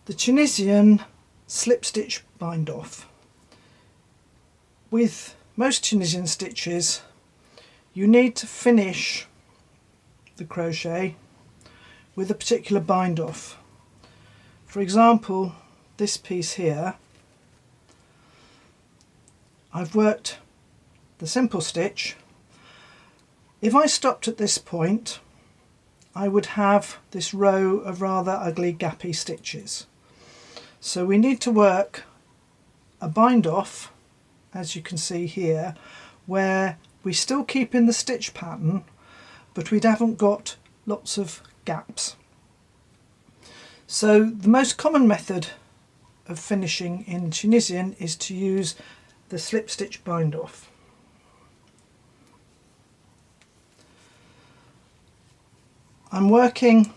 The Tunisian slip stitch bind off. With most Tunisian stitches, you need to finish the crochet with a particular bind off. For example, this piece here, I've worked the simple stitch. If I stopped at this point, I would have this row of rather ugly gappy stitches. So we need to work a bind off, as you can see here, where we still keep in the stitch pattern, but we haven't got lots of gaps. So the most common method of finishing in Tunisian is to use the slip stitch bind off. I'm working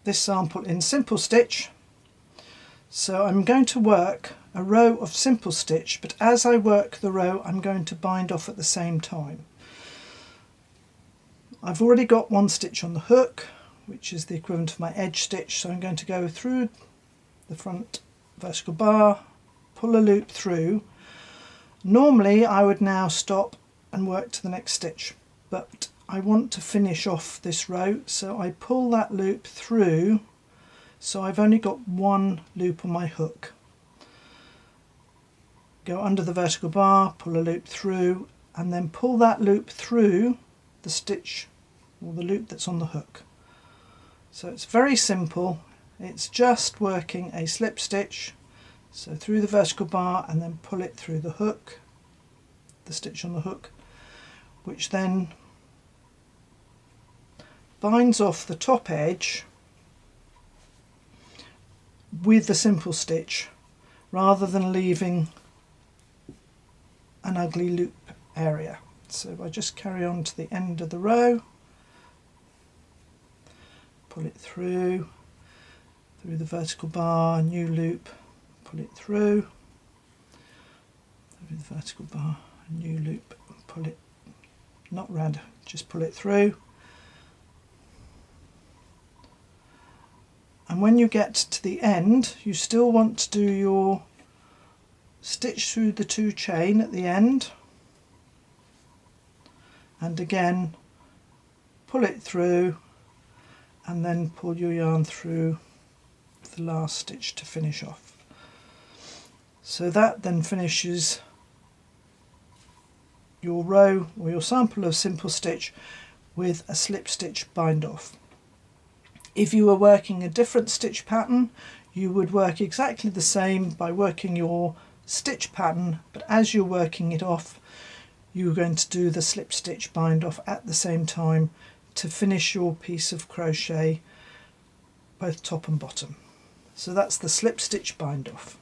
this sample in simple stitch, so I'm going to work a row of simple stitch, but as I work the row I'm going to bind off at the same time. I've already got one stitch on the hook, which is the equivalent of my edge stitch, so I'm going to go through the front vertical bar, pull a loop through. Normally I would now stop and work to the next stitch, but I want to finish off this row, so I pull that loop through, so I've only got one loop on my hook. Go under the vertical bar, pull a loop through, and then pull that loop through the stitch or the loop that's on the hook. So it's very simple, it's just working a slip stitch, so through the vertical bar and then pull it through the hook, the stitch on the hook, which then binds off the top edge with the simple stitch rather than leaving an ugly loop area. So I just carry on to the end of the row, pull it through the vertical bar, new loop, pull it through the vertical bar, new loop, pull it, not round, just pull it through. And when you get to the end, you still want to do your stitch through the 2 chain at the end, and again pull it through and then pull your yarn through the last stitch to finish off. So that then finishes your row or your sample of simple stitch with a slip stitch bind off. If you were working a different stitch pattern, you would work exactly the same by working your stitch pattern, but as you're working it off, you're going to do the slip stitch bind off at the same time to finish your piece of crochet, both top and bottom. So that's the slip stitch bind off.